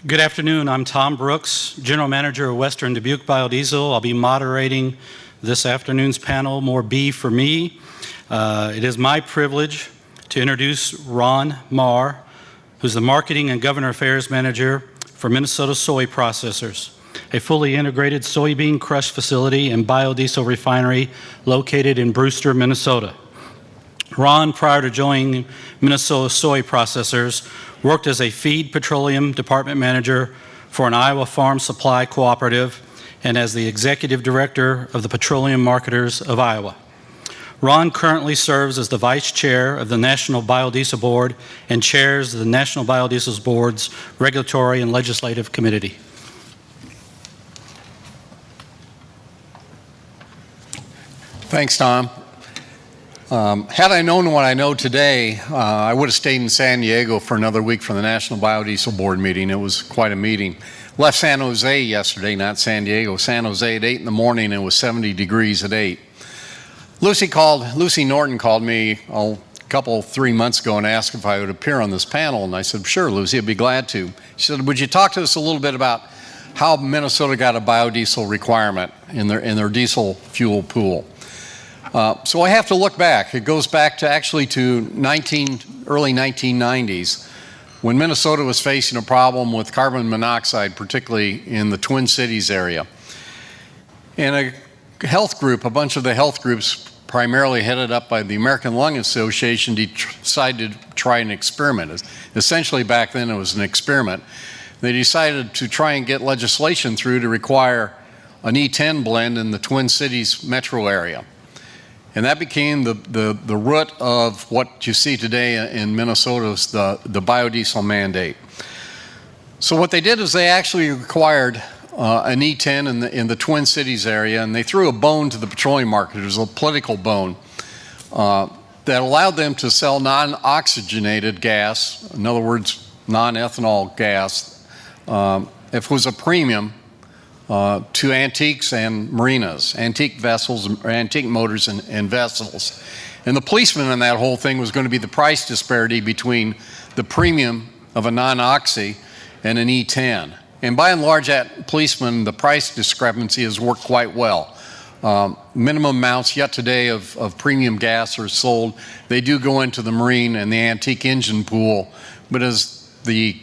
Good afternoon. I'm Tom Brooks, General Manager of Western Dubuque Biodiesel. I'll be moderating this afternoon's panel, More B for Me. It is my privilege to introduce Ron Marr, who's the Marketing and Government Affairs Manager for Minnesota Soy Processors, a fully integrated soybean crush facility and biodiesel refinery located in Brewster, Minnesota. Ron, prior to joining Minnesota Soy Processors, worked as a feed petroleum department manager for an Iowa farm supply cooperative and as the executive director of the Petroleum Marketers of Iowa. Ron currently serves as the vice chair of the National Biodiesel Board and chairs the National Biodiesel Board's Regulatory and Legislative Committee. Thanks, Tom. Had I known what I know today, I would have stayed in San Diego for another week for the National Biodiesel Board meeting. It was quite a meeting. Left San Jose yesterday, not San Diego. San Jose at 8 in the morning, and it was 70 degrees at 8. Lucy Norton called me a couple, 3 months ago and asked if I would appear on this panel, and I said, sure, Lucy, I'd be glad to. She said, would you talk to us a little bit about how Minnesota got a biodiesel requirement in their diesel fuel pool? So I have to look back. It goes back to actually to early 1990s when Minnesota was facing a problem with carbon monoxide, particularly in the Twin Cities area. And a bunch of the health groups, primarily headed up by the American Lung Association, decided to try an experiment. Essentially back then it was an experiment. They decided to try and get legislation through to require an E10 blend in the Twin Cities metro area. And that became the root of what you see today in Minnesota's the biodiesel mandate. So what they did is they actually required an E10 in the Twin Cities area, and they threw a bone to the petroleum marketers, a political bone, that allowed them to sell non-oxygenated gas, in other words, non-ethanol gas, if it was a premium, to antiques and marinas, antique vessels, or antique motors and vessels. And the policeman in that whole thing was going to be the price disparity between the premium of a non-oxy and an E10. And by and large, that policeman, the price discrepancy has worked quite well. Minimum amounts yet today of premium gas are sold. They do go into the marine and the antique engine pool, but as the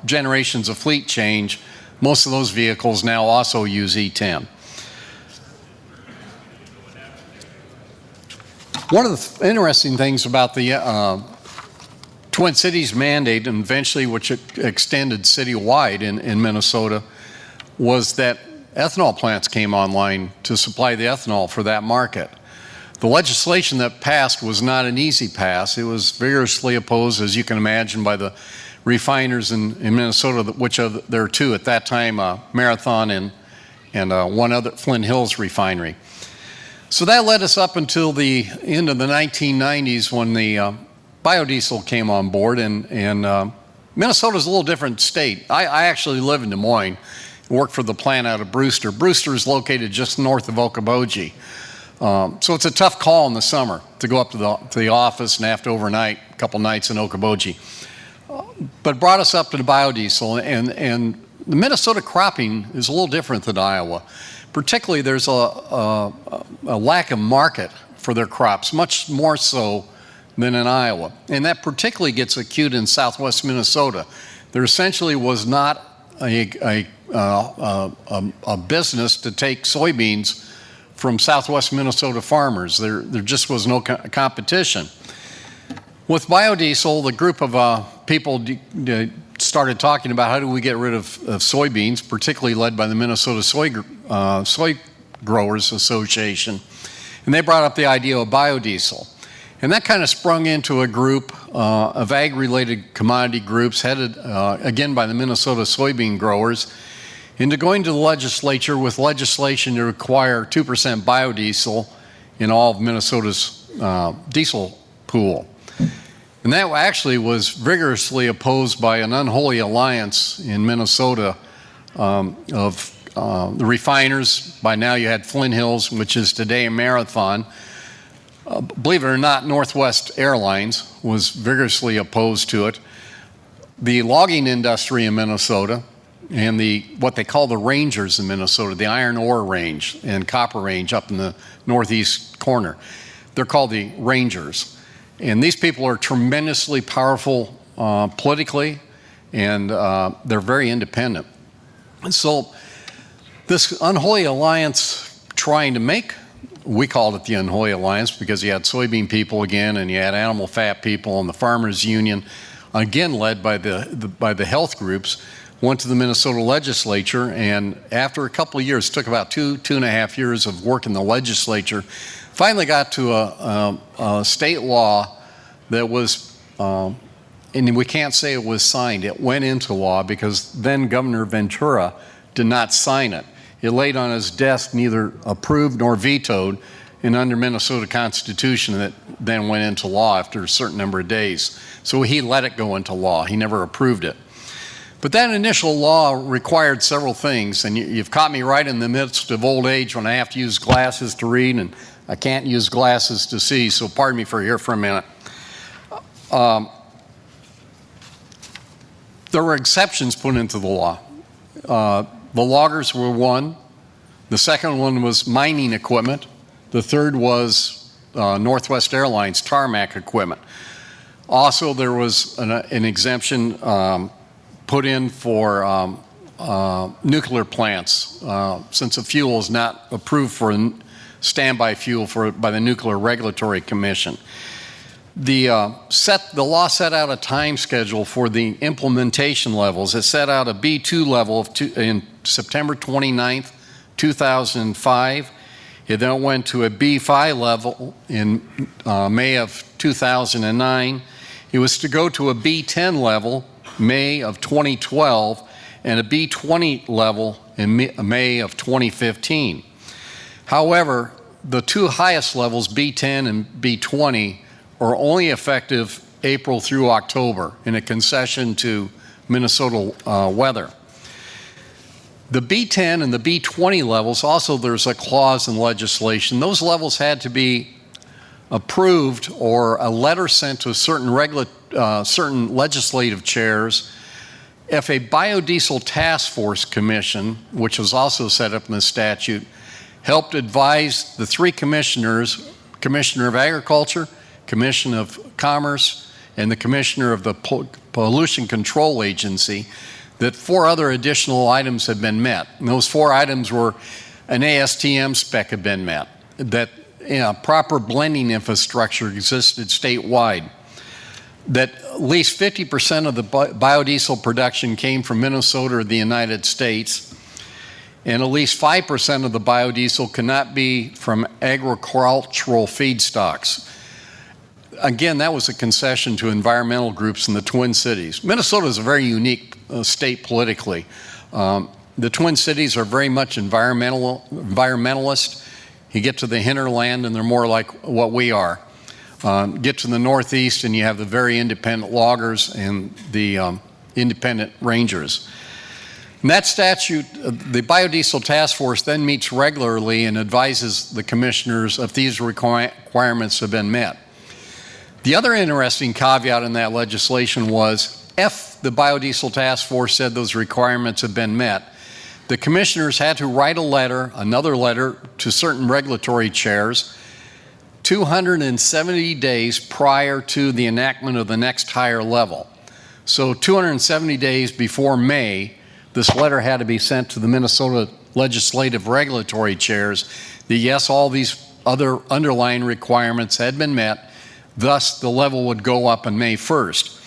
generations of fleet change, most of those vehicles now also use E10. One of the interesting things about the Twin Cities mandate, and eventually which extended citywide in Minnesota, was that ethanol plants came online to supply the ethanol for that market. The legislation that passed was not an easy pass. It was vigorously opposed, as you can imagine, by the refiners in Minnesota, which there are two at that time, Marathon and one other, Flint Hills refinery. So that led us up until the end of the 1990s when the biodiesel came on board, and Minnesota's a little different state. I actually live in Des Moines, work for the plant out of Brewster. Brewster is located just north of Okoboji. So it's a tough call in the summer to go up to the office and have to overnight a couple nights in Okoboji. But brought us up to the biodiesel, and the Minnesota cropping is a little different than Iowa. Particularly, there's a lack of market for their crops, much more so than in Iowa. And that particularly gets acute in southwest Minnesota. There essentially was not a business to take soybeans from southwest Minnesota farmers. There just was no competition. With biodiesel, the group of people started talking about how do we get rid of soybeans, particularly led by the Minnesota Soy Growers Association. And they brought up the idea of biodiesel. And that kind of sprung into a group of ag-related commodity groups headed, again, by the Minnesota soybean growers, into going to the legislature with legislation to require 2% biodiesel in all of Minnesota's diesel pool. And that actually was vigorously opposed by an unholy alliance in Minnesota of the refiners. By now you had Flint Hills, which is today a Marathon. Believe it or not, Northwest Airlines was vigorously opposed to it. the logging industry in Minnesota and what they call the rangers in Minnesota, the iron ore range and copper range up in the northeast corner. They're called the rangers. And these people are tremendously powerful politically, and they're very independent. And so this unholy alliance trying to make, we called it the unholy alliance because you had soybean people again, and you had animal fat people, and the farmers union, again led by the health groups, went to the Minnesota legislature, and after a couple of years, took about two and a half years of work in the legislature, finally got to a state law that was, and we can't say it was signed, it went into law because then Governor Ventura did not sign it. It laid on his desk, neither approved nor vetoed, and under Minnesota Constitution that then went into law after a certain number of days. So he let it go into law, he never approved it. But that initial law required several things, and you've caught me right in the midst of old age when I have to use glasses to read and I can't use glasses to see, so pardon me for here for a minute. There were exceptions put into the law. The loggers were one. The second one was mining equipment. The third was Northwest Airlines tarmac equipment. Also, there was an exemption put in for nuclear plants, since the fuel is not approved for standby fuel by the Nuclear Regulatory Commission. The law set out a time schedule for the implementation levels. It set out a B2 level in September 29th, 2005. It then went to a B5 level in May of 2009. It was to go to a B10 level May of 2012 and a B20 level in May of 2015. However, the two highest levels, B10 and B20, are only effective April through October in a concession to Minnesota weather. The B10 and the B20 levels, also there's a clause in legislation. Those levels had to be approved or a letter sent to certain legislative chairs if a biodiesel task force commission, which was also set up in the statute, helped advise the three commissioners, Commissioner of Agriculture, Commissioner of Commerce, and the Commissioner of the Pollution Control Agency, that 4 other additional items had been met. And those 4 items were an ASTM spec had been met, that proper blending infrastructure existed statewide, that at least 50% of the biodiesel production came from Minnesota or the United States, and at least 5% of the biodiesel cannot be from agricultural feedstocks. Again, that was a concession to environmental groups in the Twin Cities. Minnesota is a very unique state politically. The Twin Cities are very much environmentalist. You get to the hinterland and they're more like what we are. Get to the northeast and you have the very independent loggers and the independent rangers. And that statute, the Biodiesel Task Force then meets regularly and advises the commissioners if these requirements have been met. The other interesting caveat in that legislation was if the Biodiesel Task Force said those requirements have been met, the commissioners had to write another letter to certain regulatory chairs 270 days prior to the enactment of the next higher level. So 270 days before May, this letter had to be sent to the Minnesota legislative regulatory chairs that yes, all these other underlying requirements had been met, thus the level would go up on May 1st.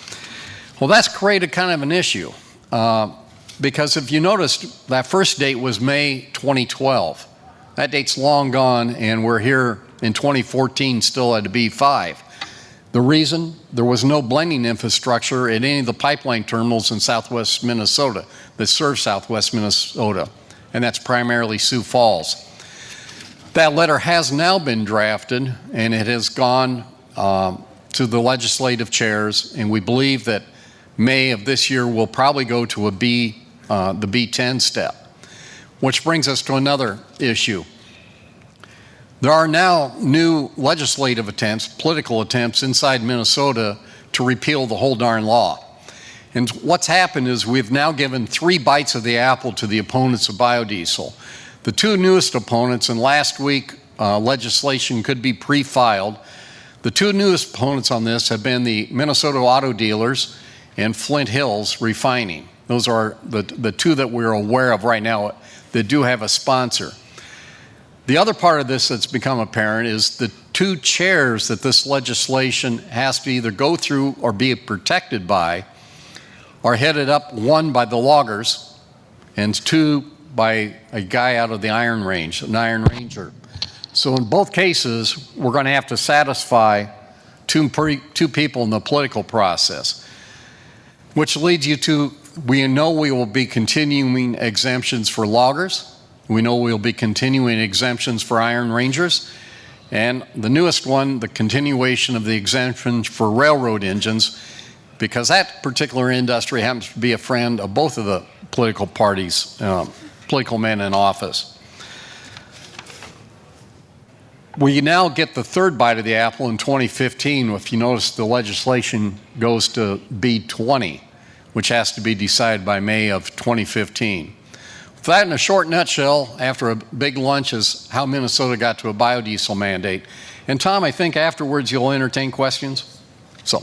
Well, that's created kind of an issue because if you noticed, that first date was May 2012. That date's long gone and we're here in 2014 still at a B5. The reason? There was no blending infrastructure at any of the pipeline terminals in southwest Minnesota that serve southwest Minnesota, and that's primarily Sioux Falls. That letter has now been drafted and it has gone to the legislative chairs, and we believe that May of this year will probably go to the B10 step, which brings us to another issue. There are now new legislative attempts, political attempts inside Minnesota to repeal the whole darn law. And what's happened is we've now given 3 bites of the apple to the opponents of biodiesel. The 2 newest opponents, and last week legislation could be pre-filed, the 2 newest opponents on this have been the Minnesota Auto Dealers and Flint Hills Refining. Those are the 2 that we're aware of right now that do have a sponsor. The other part of this that's become apparent is the 2 chairs that this legislation has to either go through or be protected by are headed up, 1 by the loggers and 2 by a guy out of the Iron Range, an Iron Ranger. So in both cases, we're going to have to satisfy two people in the political process, which leads you to, we know we will be continuing exemptions for loggers. We know we'll be continuing exemptions for Iron Rangers. And the newest one, the continuation of the exemptions for railroad engines, because that particular industry happens to be a friend of both of the political parties, political men in office. We now get the 3rd bite of the apple in 2015. If you notice, the legislation goes to B20, which has to be decided by May of 2015. That, in a short nutshell, after a big lunch, is how Minnesota got to a biodiesel mandate. And Tom, I think afterwards you'll entertain questions. So,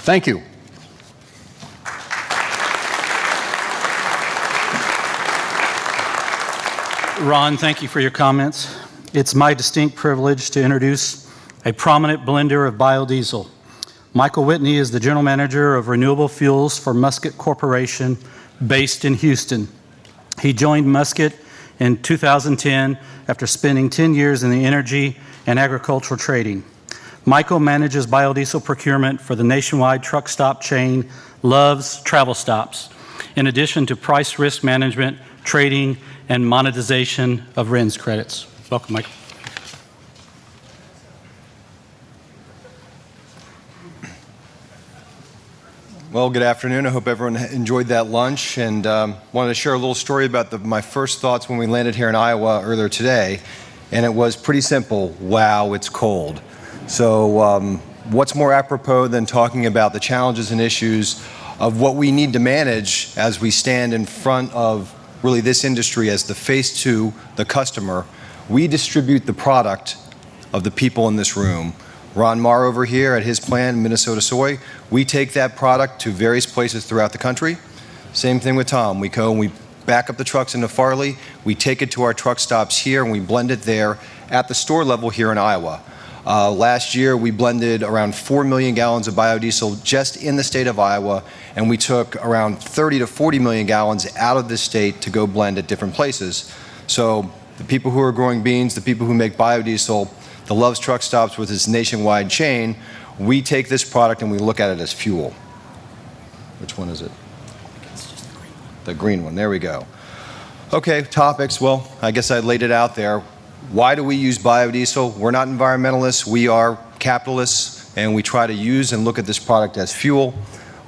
thank you. Ron, thank you for your comments. It's my distinct privilege to introduce a prominent blender of biodiesel. Michael Whitney is the General Manager of Renewable Fuels for Musket Corporation, based in Houston. He joined Musket in 2010 after spending 10 years in the energy and agricultural trading. Michael manages biodiesel procurement for the nationwide truck stop chain Love's Travel Stops, in addition to price risk management, trading, and monetization of RINs credits. Welcome, Michael. Well, good afternoon. I hope everyone enjoyed that lunch, and wanted to share a little story about my first thoughts when we landed here in Iowa earlier today, and it was pretty simple. Wow, it's cold. So what's more apropos than talking about the challenges and issues of what we need to manage as we stand in front of really this industry as the face to the customer. We distribute the product of the people in this room. Ron Marr over here at his plant, Minnesota Soy, we take that product to various places throughout the country. Same thing with Tom. We go and we back up the trucks into Farley, we take it to our truck stops here, and we blend it there at the store level here in Iowa. Last year, we blended around 4 million gallons of biodiesel just in the state of Iowa, and we took around 30 to 40 million gallons out of the state to go blend at different places. So the people who are growing beans, the people who make biodiesel, the Love's Truck Stops with its nationwide chain, we take this product and we look at it as fuel. Which one is it? The green one, there we go. Okay, topics, well, I guess I laid it out there. Why do we use biodiesel? We're not environmentalists, we are capitalists, and we try to use and look at this product as fuel.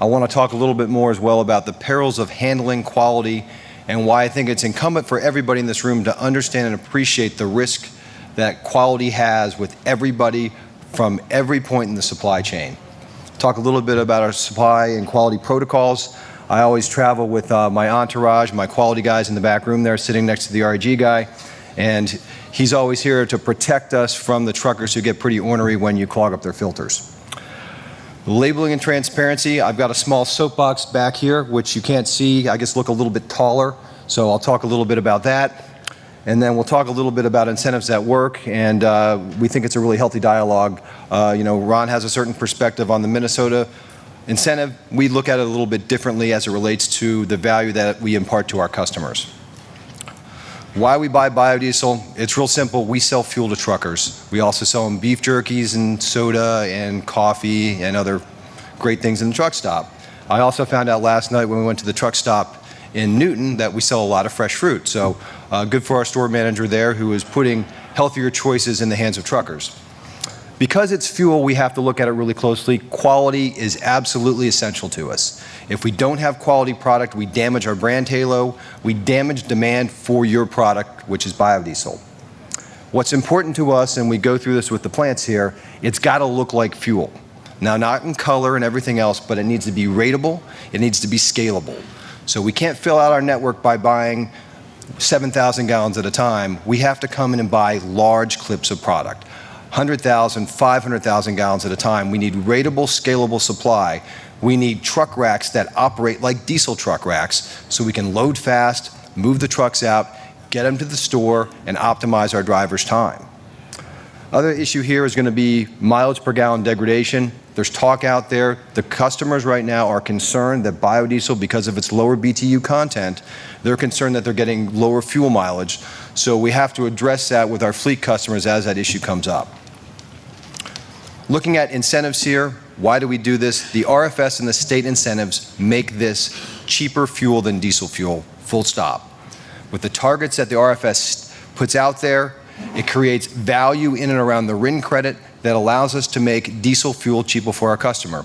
I want to talk a little bit more as well about the perils of handling quality and why I think it's incumbent for everybody in this room to understand and appreciate the risk that quality has with everybody from every point in the supply chain. Talk a little bit about our supply and quality protocols. I always travel with my entourage, my quality guys in the back room there sitting next to the REG guy, and he's always here to protect us from the truckers who get pretty ornery when you clog up their filters. Labeling and transparency, I've got a small soapbox back here, which you can't see, I guess look a little bit taller, so I'll talk a little bit about that. And then we'll talk a little bit about incentives at work, and we think it's a really healthy dialogue. Ron has a certain perspective on the Minnesota incentive. We look at it a little bit differently as it relates to the value that we impart to our customers. Why we buy biodiesel? It's real simple. We sell fuel to truckers. We also sell them beef jerkies and soda and coffee and other great things in the truck stop. I also found out last night when we went to the truck stop in Newton that we sell a lot of fresh fruit. So good for our store manager there who is putting healthier choices in the hands of truckers. Because it's fuel, we have to look at it really closely. Quality is absolutely essential to us. If we don't have quality product, we damage our brand halo, we damage demand for your product, which is biodiesel. What's important to us, and we go through this with the plants here, it's got to look like fuel. Now, not in color and everything else, but it needs to be rateable, it needs to be scalable. So we can't fill out our network by buying 7,000 gallons at a time. We have to come in and buy large clips of product. 100,000, 500,000 gallons at a time. We need rateable, scalable supply. We need truck racks that operate like diesel truck racks so we can load fast, move the trucks out, get them to the store, and optimize our drivers' time. Other issue here is going to be mileage per gallon degradation. There's talk out there. The customers right now are concerned that biodiesel, because of its lower BTU content, they're concerned that they're getting lower fuel mileage. So we have to address that with our fleet customers as that issue comes up. Looking at incentives here, why do we do this? The RFS and the state incentives make this cheaper fuel than diesel fuel, full stop. With the targets that the RFS puts out there, it creates value in and around the RIN credit that allows us to make diesel fuel cheaper for our customer.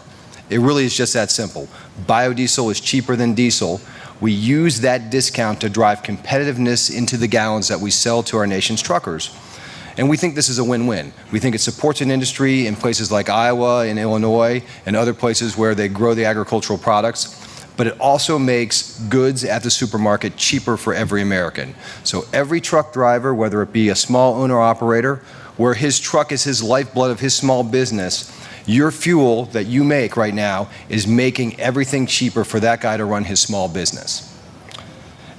It really is just that simple. Biodiesel is cheaper than diesel. We use that discount to drive competitiveness into the gallons that we sell to our nation's truckers. And we think this is a win-win. We think it supports an industry in places like Iowa and Illinois and other places where they grow the agricultural products. But it also makes goods at the supermarket cheaper for every American. So every truck driver, whether it be a small owner-operator, where his truck is his lifeblood of his small business, your fuel that you make right now is making everything cheaper for that guy to run his small business.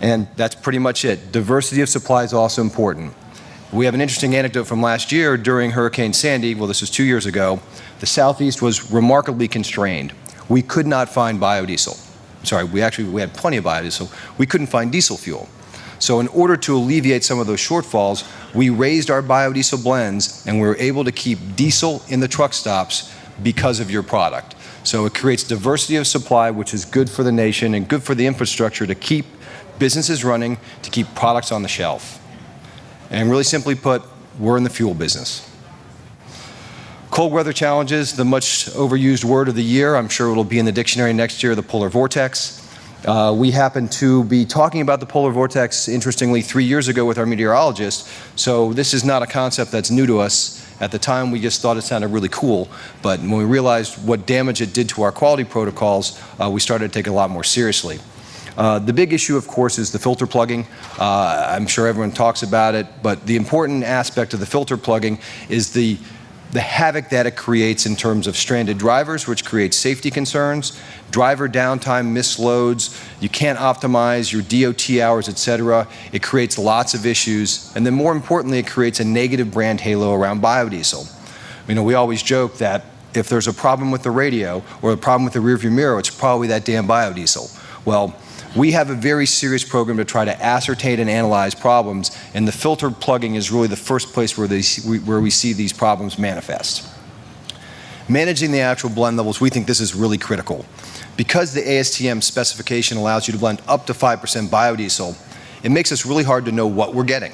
And that's pretty much it. Diversity of supply is also important. We have an interesting anecdote from last year during Hurricane Sandy. Well, this was 2 years ago. The Southeast was remarkably constrained. We could not find biodiesel. Sorry, we had plenty of biodiesel. We couldn't find diesel fuel. So in order to alleviate some of those shortfalls, we raised our biodiesel blends and we were able to keep diesel in the truck stops because of your product. So it creates diversity of supply, which is good for the nation and good for the infrastructure to keep businesses running, to keep products on the shelf. And really simply put, we're in the fuel business. Cold weather challenges, the much overused word of the year. I'm sure it'll be in the dictionary next year, the Polar Vortex. We happened to be talking about the Polar Vortex, interestingly, 3 years ago with our meteorologist. So this is not a concept that's new to us. At the time, we just thought it sounded really cool. But when we realized what damage it did to our quality protocols, we started to take it a lot more seriously. The big issue, of course, is the filter plugging. I'm sure everyone talks about it, but the important aspect of the filter plugging is the havoc that it creates in terms of stranded drivers, which creates safety concerns, driver downtime, misloads, you can't optimize your DOT hours, etc. It creates lots of issues, and then more importantly, it creates a negative brand halo around biodiesel. You know, we always joke that if there's a problem with the radio or a problem with the rearview mirror, it's probably that damn biodiesel. Well, we have a very serious program to try to ascertain and analyze problems, and the filter plugging is really the first place where we see these problems manifest. Managing the actual blend levels, we think this is really critical. Because the ASTM specification allows you to blend up to 5% biodiesel, it makes it really hard to know what we're getting.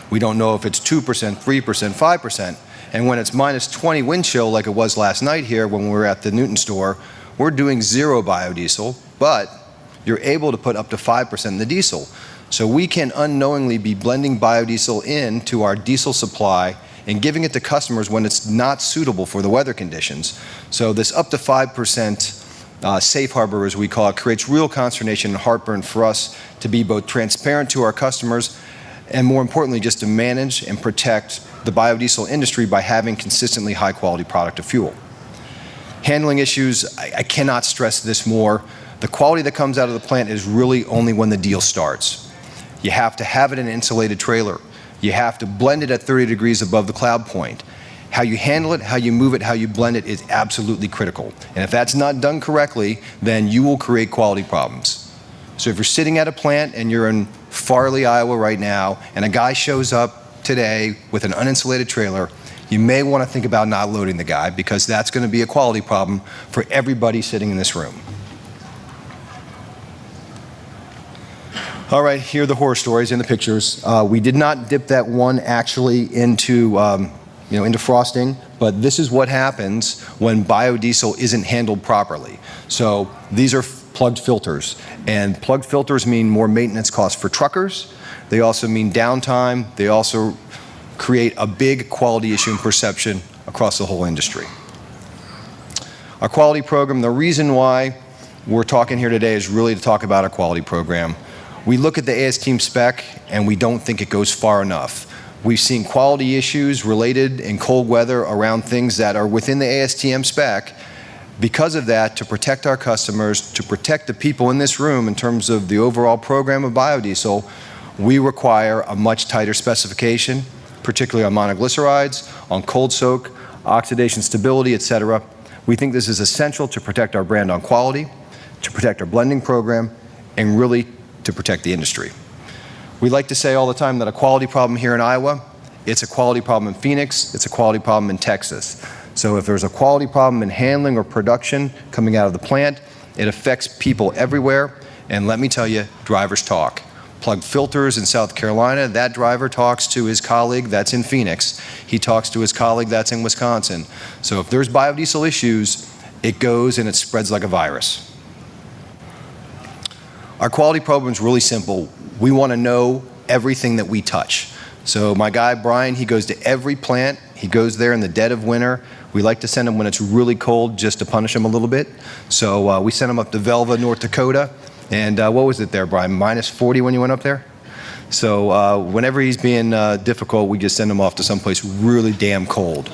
We don't know if it's 2%, 3%, 5%, and when it's minus 20 wind chill like it was last night here when we were at the Newton store, we're doing 0 biodiesel, but you're able to put up to 5% in the diesel. So we can unknowingly be blending biodiesel into our diesel supply and giving it to customers when it's not suitable for the weather conditions. So this up to 5% safe harbor, as we call it, creates real consternation and heartburn for us to be both transparent to our customers and, more importantly, just to manage and protect the biodiesel industry by having consistently high quality product of fuel. Handling issues, I cannot stress this more. The quality that comes out of the plant is really only when the deal starts. You have to have it in an insulated trailer. You have to blend it at 30 degrees above the cloud point. How you handle it, how you move it, how you blend it is absolutely critical. And if that's not done correctly, then you will create quality problems. So if you're sitting at a plant and you're in Farley, Iowa right now, and a guy shows up today with an uninsulated trailer, you may want to think about not loading the guy, because that's going to be a quality problem for everybody sitting in this room. All right, here are the horror stories in the pictures. We did not dip that one actually into frosting, but this is what happens when biodiesel isn't handled properly. So these are plugged filters, and plugged filters mean more maintenance costs for truckers. They also mean downtime. They also create a big quality issue and perception across the whole industry. Our quality program, the reason why we're talking here today is really to talk about our quality program. We look at the AS Team spec and we don't think it goes far enough. We've seen quality issues related in cold weather around things that are within the ASTM spec. Because of that, to protect our customers, to protect the people in this room in terms of the overall program of biodiesel, we require a much tighter specification, particularly on monoglycerides, on cold soak, oxidation stability, etc. We think this is essential to protect our brand on quality, to protect our blending program, and really to protect the industry. We like to say all the time that a quality problem here in Iowa, it's a quality problem in Phoenix, it's a quality problem in Texas. So if there's a quality problem in handling or production coming out of the plant, it affects people everywhere. And let me tell you, drivers talk. Plug filters in South Carolina, that driver talks to his colleague that's in Phoenix. He talks to his colleague that's in Wisconsin. So if there's biodiesel issues, it goes and it spreads like a virus. Our quality program is really simple. We want to know everything that we touch. So my guy, Brian, he goes to every plant. He goes there in the dead of winter. We like to send him when it's really cold just to punish him a little bit. So we sent him up to Velva, North Dakota. And what was it there, Brian? Minus 40 when you went up there? So whenever he's being difficult, we just send him off to someplace really damn cold.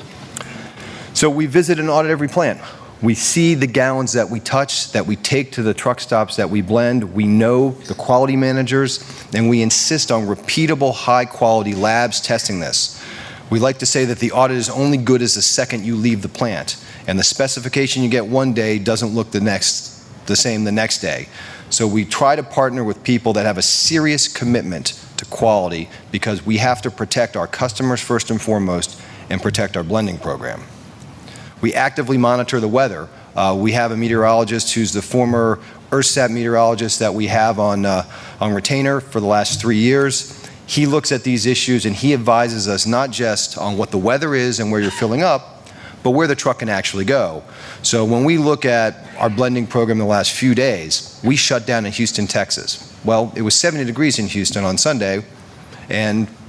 So we visit and audit every plant. We see the gallons that we touch, that we take to the truck stops that we blend. We know the quality managers, and we insist on repeatable, high-quality labs testing this. We like to say that the audit is only good as the second you leave the plant, and the specification you get one day doesn't look the same the next day. So we try to partner with people that have a serious commitment to quality because we have to protect our customers first and foremost and protect our blending program. We actively monitor the weather. We have a meteorologist who's the former EarthSat meteorologist that we have on retainer for the last 3 years. He looks at these issues and he advises us not just on what the weather is and where you're filling up, but where the truck can actually go. So when we look at our blending program the last few days, we shut down in Houston, Texas. Well, it was 70 degrees in Houston on Sunday,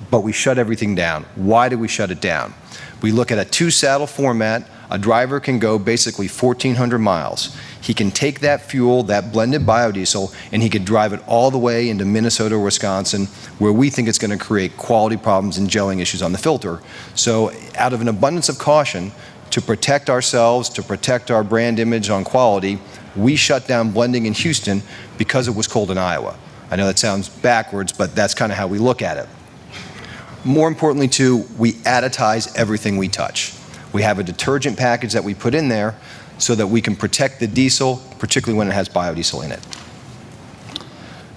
but we shut everything down. Why did we shut it down? We look at a 2-saddle format. A driver can go basically 1,400 miles. He can take that fuel, that blended biodiesel, and he could drive it all the way into Minnesota or Wisconsin, where we think it's going to create quality problems and gelling issues on the filter. So out of an abundance of caution, to protect ourselves, to protect our brand image on quality, we shut down blending in Houston because it was cold in Iowa. I know that sounds backwards, but that's kind of how we look at it. More importantly, too, we additize everything we touch. We have a detergent package that we put in there so that we can protect the diesel, particularly when it has biodiesel in it.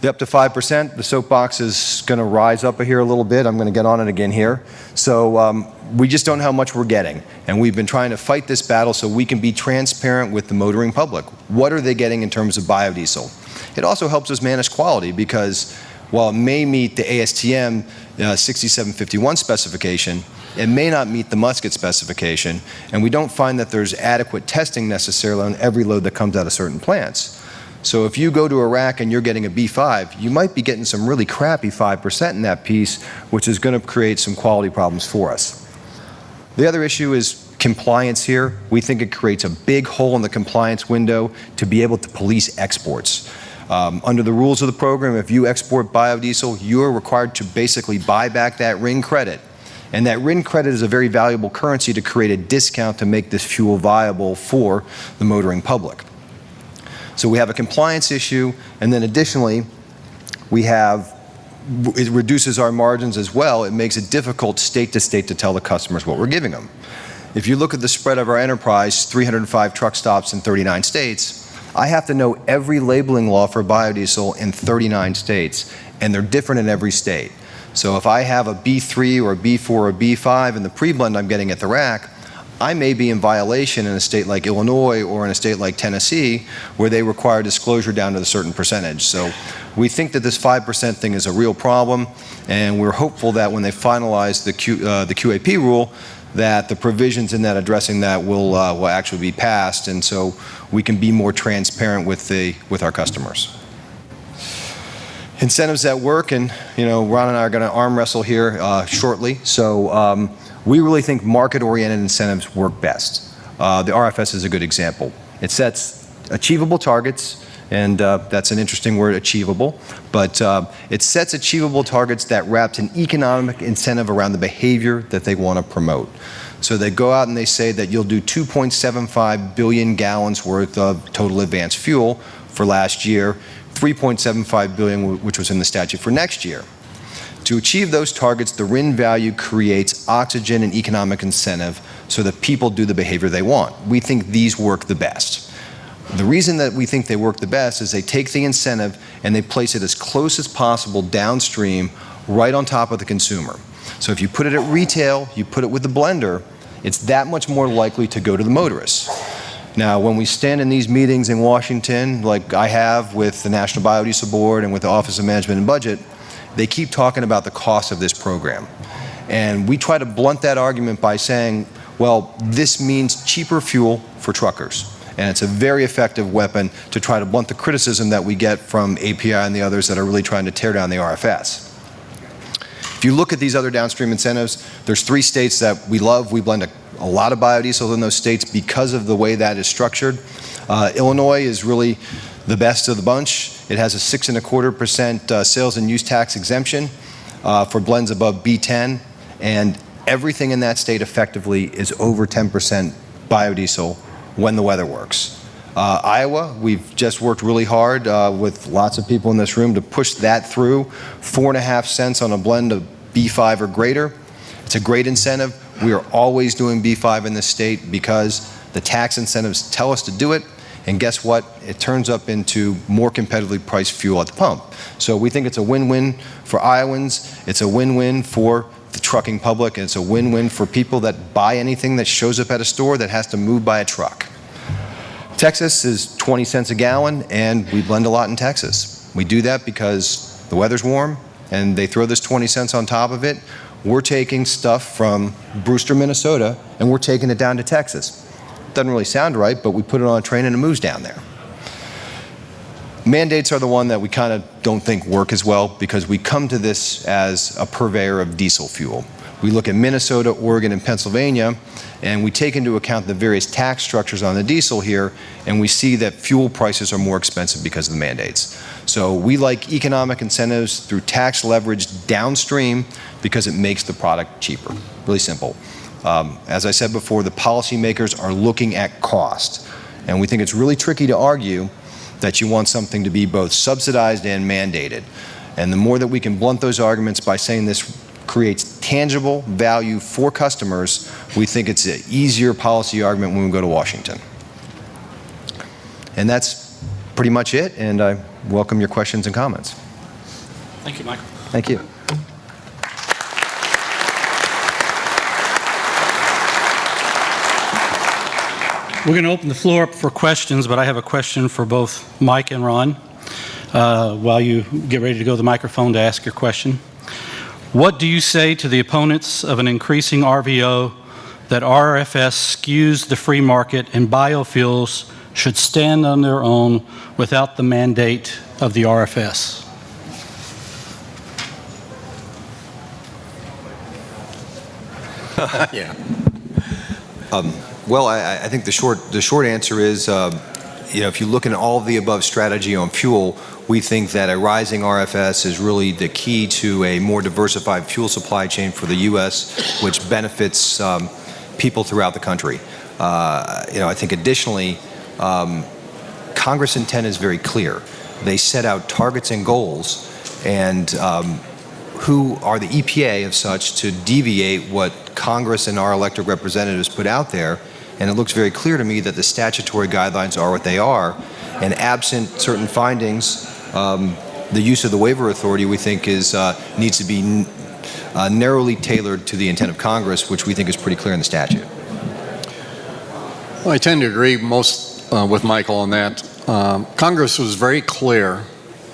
The up to 5%, the soapbox is going to rise up here a little bit. I'm going to get on it again here. So we just don't know how much we're getting. And we've been trying to fight this battle so we can be transparent with the motoring public. What are they getting in terms of biodiesel? It also helps us manage quality because while it may meet the ASTM 6751 specification, it may not meet the musket specification, and we don't find that there's adequate testing necessarily on every load that comes out of certain plants. So if you go to Iraq and you're getting a B5, you might be getting some really crappy 5% in that piece, which is going to create some quality problems for us. The other issue is compliance here. We think it creates a big hole in the compliance window to be able to police exports. Under the rules of the program, if you export biodiesel, you are required to basically buy back that RIN credit. And that RIN credit is a very valuable currency to create a discount to make this fuel viable for the motoring public. So we have a compliance issue, and then additionally, it reduces our margins as well. It makes it difficult state to state to tell the customers what we're giving them. If you look at the spread of our enterprise, 305 truck stops in 39 states, I have to know every labeling law for biodiesel in 39 states, and they're different in every state. So if I have a B3 or a B4 or a B5 in the pre-blend I'm getting at the rack, I may be in violation in a state like Illinois or in a state like Tennessee where they require disclosure down to a certain percentage. So we think that this 5% thing is a real problem, and we're hopeful that when they finalize the QAP rule, that the provisions in that addressing that will actually be passed, and so we can be more transparent with our customers. Incentives that work, and Ron and I are going to arm wrestle here shortly. So we really think market-oriented incentives work best. The RFS is a good example. It sets achievable targets, and that's an interesting word, achievable, but it sets achievable targets that wraps an economic incentive around the behavior that they want to promote. So they go out and they say that you'll do 2.75 billion gallons worth of total advanced fuel for last year, 3.75 billion, which was in the statute for next year. To achieve those targets, the RIN value creates oxygen and economic incentive so that people do the behavior they want. We think these work the best. The reason that we think they work the best is they take the incentive and they place it as close as possible downstream, right on top of the consumer. So if you put it at retail, you put it with the blender, it's that much more likely to go to the motorists. Now, when we stand in these meetings in Washington, like I have with the National Biodiesel Board and with the Office of Management and Budget, they keep talking about the cost of this program. And we try to blunt that argument by saying, well, this means cheaper fuel for truckers. And it's a very effective weapon to try to blunt the criticism that we get from API and the others that are really trying to tear down the RFS. If you look at these other downstream incentives, there's 3 states that we love. We blend a lot of biodiesel in those states because of the way that is structured. Illinois is really the best of the bunch. It has a 6.25% sales and use tax exemption for blends above B10, and everything in that state effectively is over 10% biodiesel when the weather works. Iowa, we've just worked really hard with lots of people in this room to push that through, 4.5 cents on a blend of B5 or greater. It's a great incentive. We are always doing B5 in this state because the tax incentives tell us to do it, and guess what? It turns up into more competitively priced fuel at the pump. So we think it's a win-win for Iowans, it's a win-win for the trucking public, and it's a win-win for people that buy anything that shows up at a store that has to move by a truck. Texas is 20 cents a gallon, and we blend a lot in Texas. We do that because the weather's warm, and they throw this 20 cents on top of it. We're taking stuff from Brewster, Minnesota, and we're taking it down to Texas. Doesn't really sound right, but we put it on a train and it moves down there. Mandates are the one that we kind of don't think work as well because we come to this as a purveyor of diesel fuel. We look at Minnesota, Oregon, and Pennsylvania, and we take into account the various tax structures on the diesel here, and we see that fuel prices are more expensive because of the mandates. So we like economic incentives through tax leverage downstream because it makes the product cheaper. Really simple. As I said before, the policymakers are looking at cost, and we think it's really tricky to argue that you want something to be both subsidized and mandated. And the more that we can blunt those arguments by saying this creates tangible value for customers, we think it's an easier policy argument when we go to Washington. And that's pretty much it, and I welcome your questions and comments. Thank you, Michael. Thank you. We're going to open the floor up for questions, but I have a question for both Mike and Ron while you get ready to go to the microphone to ask your question. What do you say to the opponents of an increasing RVO that RFS skews the free market and biofuels should stand on their own without the mandate of the RFS? Yeah. Well, I think the short answer is, if you look at all of the above strategy on fuel, we think that a rising RFS is really the key to a more diversified fuel supply chain for the U.S., which benefits people throughout the country. I think additionally, Congress' intent is very clear. They set out targets and goals, and who are the EPA of such to deviate what Congress and our elected representatives put out there. And it looks very clear to me that the statutory guidelines are what they are. And absent certain findings, the use of the waiver authority, we think, needs to be narrowly tailored to the intent of Congress, which we think is pretty clear in the statute. Well, I tend to agree most with Michael on that. Congress was very clear,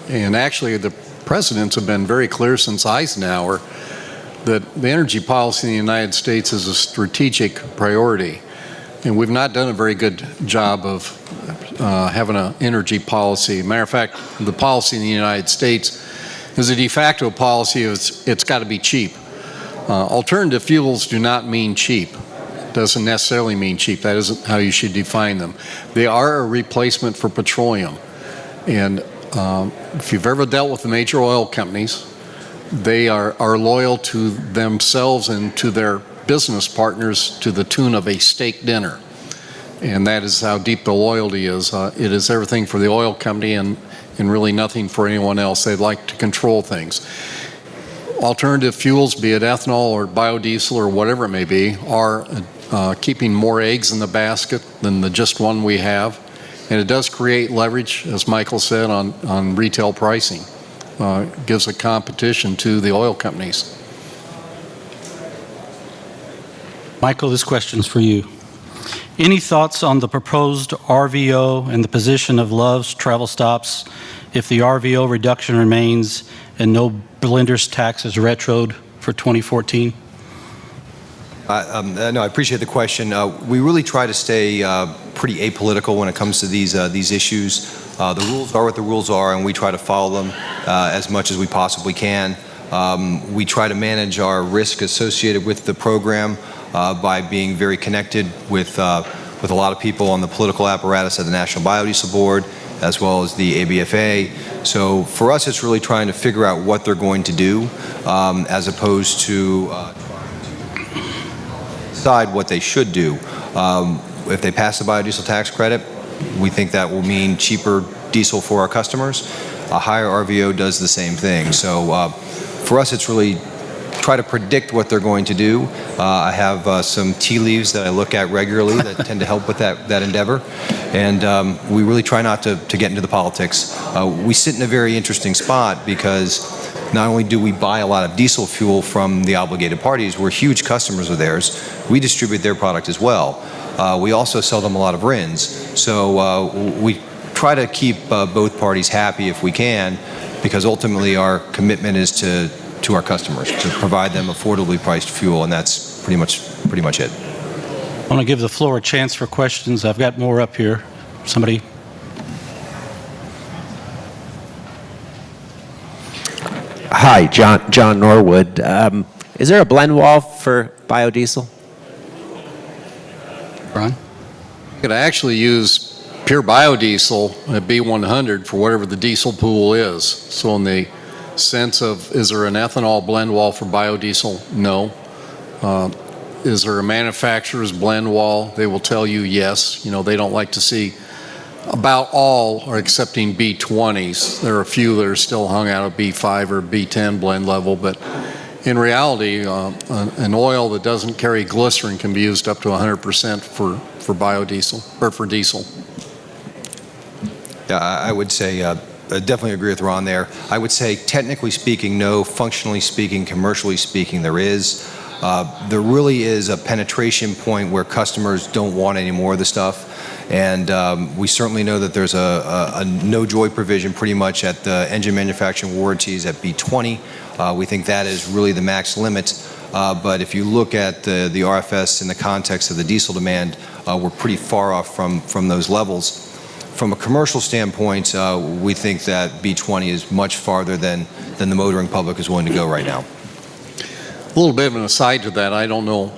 and actually the presidents have been very clear since Eisenhower, that the energy policy in the United States is a strategic priority. And we've not done a very good job of having an energy policy. Matter of fact, the policy in the United States is a de facto policy of it's got to be cheap. Alternative fuels do not mean cheap. doesn't necessarily mean cheap. That isn't how you should define them. They are a replacement for petroleum. And if you've ever dealt with the major oil companies, they are loyal to themselves and to their business partners to the tune of a steak dinner. And that is how deep the loyalty is. It is everything for the oil company and really nothing for anyone else. They like to control things. Alternative fuels, be it ethanol or biodiesel or whatever it may be, are keeping more eggs in the basket than the just one we have. And it does create leverage, as Michael said, on retail pricing. It gives a competition to the oil companies. Michael, this question's for you. Any thoughts on the proposed RVO and the position of Love's travel stops if the RVO reduction remains and no blender's tax is retroed for 2014? No, I appreciate the question. We really try to stay pretty apolitical when it comes to these issues. The rules are what the rules are, and we try to follow them as much as we possibly can. We try to manage our risk associated with the program by being very connected with a lot of people on the political apparatus at the National Biodiesel Board, as well as the ABFA. So for us, it's really trying to figure out what they're going to do, as opposed to decide what they should do. If they pass the biodiesel tax credit, we think that will mean cheaper diesel for our customers. A higher RVO does the same thing. So for us, it's really try to predict what they're going to do. I have some tea leaves that I look at regularly that tend to help with that endeavor. And we really try not to get into the politics. We sit in a very interesting spot because not only do we buy a lot of diesel fuel from the obligated parties, we're huge customers of theirs. We distribute their product as well. We also sell them a lot of RINs. So we try to keep both parties happy if we can, because ultimately our commitment is to our customers, to provide them affordably priced fuel, and that's pretty much it. I want to give the floor a chance for questions. I've got more up here. Somebody? Hi, John Norwood. Is there a blend wall for biodiesel? Ron? You could actually use pure biodiesel at B100 for whatever the diesel pool is. So in the sense of, is there an ethanol blend wall for biodiesel? No. Is there a manufacturer's blend wall? They will tell you yes. You know, they don't like to see about all are accepting B20s. There are a few that are still hung out at B5 or B10 blend level, but in reality, an oil that doesn't carry glycerin can be used up to 100% for biodiesel, or for diesel. Yeah, I would say, I definitely agree with Ron there. I would say, technically speaking, no. Functionally speaking, commercially speaking, there is. There really is a penetration point where customers don't want any more of the stuff. And we certainly know that there's a no-joy provision pretty much at the engine manufacturing warranties at B20. We think that is really the max limit. But if you look at the RFS in the context of the diesel demand, we're pretty far off from those levels. From a commercial standpoint, we think that B20 is much farther than the motoring public is willing to go right now. A little bit of an aside to that, I don't know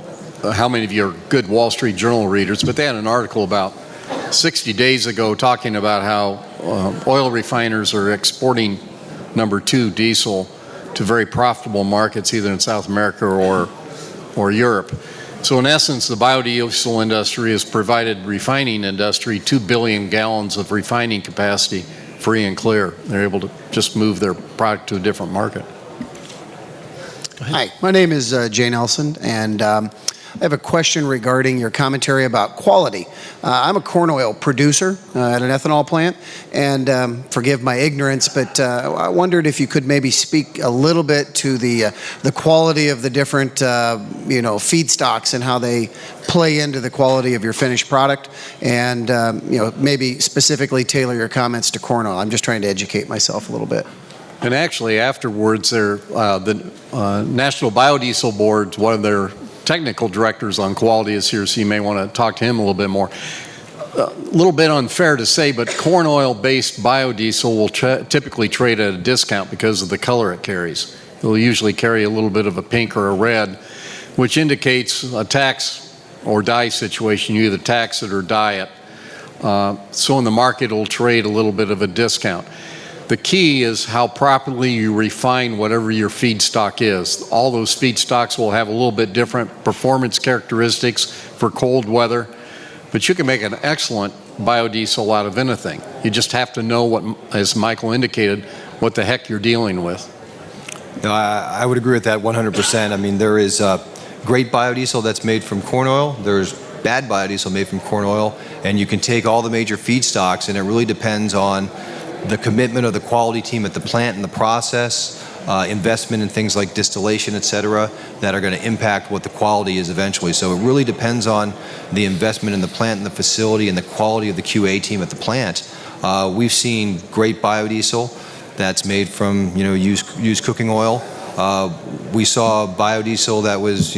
how many of you are good Wall Street Journal readers, but they had an article about 60 days ago talking about how oil refiners are exporting number 2 diesel to very profitable markets, either in South America or Europe. So in essence, the biodiesel industry has provided refining industry 2 billion gallons of refining capacity free and clear. They're able to just move their product to a different market. Hi, my name is Jay Nelson, and I have a question regarding your commentary about quality. I'm a corn oil producer at an ethanol plant, and forgive my ignorance, but I wondered if you could maybe speak a little bit to the quality of the different feedstocks and how they play into the quality of your finished product, and maybe specifically tailor your comments to corn oil. I'm just trying to educate myself a little bit. And actually, afterwards, the National Biodiesel Board, one of their technical directors on quality is here, so you may want to talk to him a little bit more. A little bit unfair to say, but corn oil-based biodiesel will typically trade at a discount because of the color it carries. It will usually carry a little bit of a pink or a red, which indicates a tax or die situation. You either tax it or die it. So in the market, it'll trade a little bit of a discount. The key is how properly you refine whatever your feedstock is. All those feedstocks will have a little bit different performance characteristics for cold weather, but you can make an excellent biodiesel out of anything. You just have to know what, as Michael indicated, what the heck you're dealing with. No, I would agree with that 100%. I mean, there is great biodiesel that's made from corn oil. There's bad biodiesel made from corn oil, and you can take all the major feedstocks, and it really depends on the commitment of the quality team at the plant and the process, investment in things like distillation, et cetera, that are going to impact what the quality is eventually. So it really depends on the investment in the plant and the facility and the quality of the QA team at the plant. We've seen great biodiesel that's made from, used cooking oil. We saw biodiesel that was,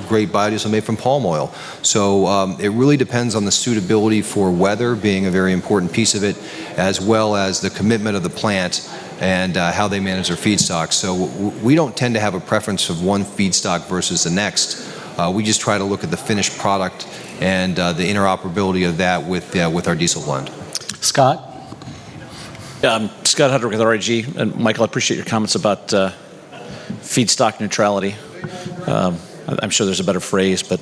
great biodiesel made from palm oil. So it really depends on the suitability for weather being a very important piece of it, as well as the commitment of the plant and how they manage their feedstocks. So we don't tend to have a preference of one feedstock versus the next. We just try to look at the finished product and the interoperability of that with our diesel blend. Scott? Scott Hutter with RIG. And Michael, I appreciate your comments about feedstock neutrality. I'm sure there's a better phrase, but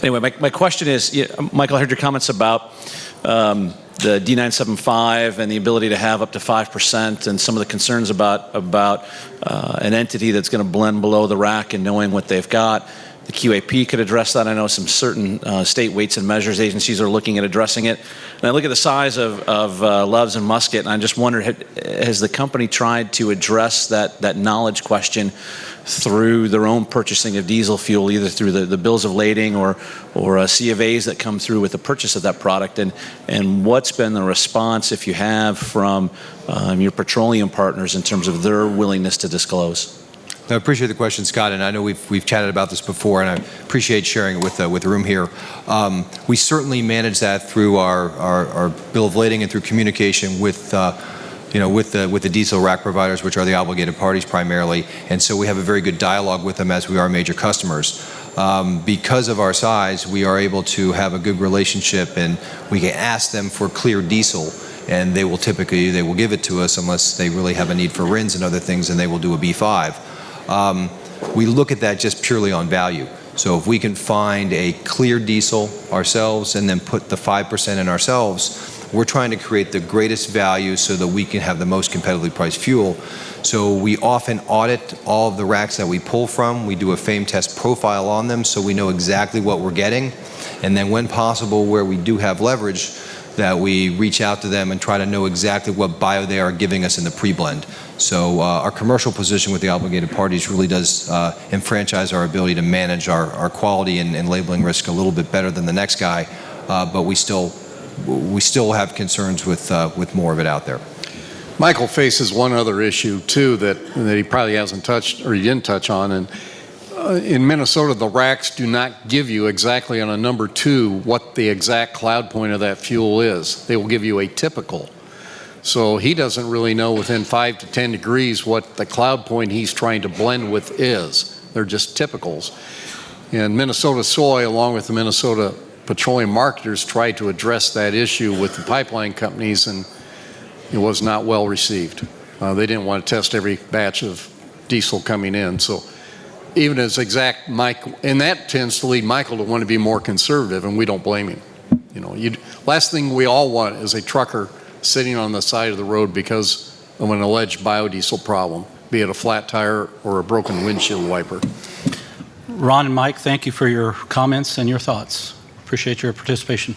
anyway, my question is, Michael, I heard your comments about the D975 and the ability to have up to 5% and some of the concerns about an entity that's going to blend below the rack and knowing what they've got. The QAP could address that. I know some certain state weights and measures agencies are looking at addressing it. And I look at the size of Loves and Musket, and I just wonder, has the company tried to address that knowledge question through their own purchasing of diesel fuel, either through the bills of lading or C of A's that come through with the purchase of that product? And what's been the response, if you have, from your petroleum partners in terms of their willingness to disclose? I appreciate the question, Scott, and I know we've chatted about this before, and I appreciate sharing it with the room here. We certainly manage that through our bill of lading and through communication with the diesel rack providers, which are the obligated parties primarily, and so we have a very good dialogue with them as we are major customers. Because of our size, we are able to have a good relationship, and we can ask them for clear diesel, and they will give it to us unless they really have a need for RINs and other things, and they will do a B5. We look at that just purely on value. So if we can find a clear diesel ourselves and then put the 5% in ourselves, we're trying to create the greatest value so that we can have the most competitively priced fuel. So we often audit all of the racks that we pull from. We do a FAME test profile on them so we know exactly what we're getting. And then when possible, where we do have leverage, that we reach out to them and try to know exactly what bio they are giving us in the pre-blend. So our commercial position with the obligated parties really does enfranchise our ability to manage our quality and labeling risk a little bit better than the next guy, but we still have concerns with more of it out there. Michael faces one other issue too that he probably hasn't touched, or he didn't touch on, and in Minnesota, the racks do not give you exactly on a number 2 what the exact cloud point of that fuel is. They will give you a typical. So he doesn't really know within 5 to 10 degrees what the cloud point he's trying to blend with is. They're just typicals. And Minnesota Soy, along with the Minnesota petroleum marketers, tried to address that issue with the pipeline companies, and it was not well received. They didn't want to test every batch of diesel coming in. So even as exact Michael, and that tends to lead Michael to want to be more conservative, and we don't blame him. Last thing we all want is a trucker sitting on the side of the road because of an alleged biodiesel problem, be it a flat tire or a broken windshield wiper. Ron and Mike, thank you for your comments and your thoughts. Appreciate your participation.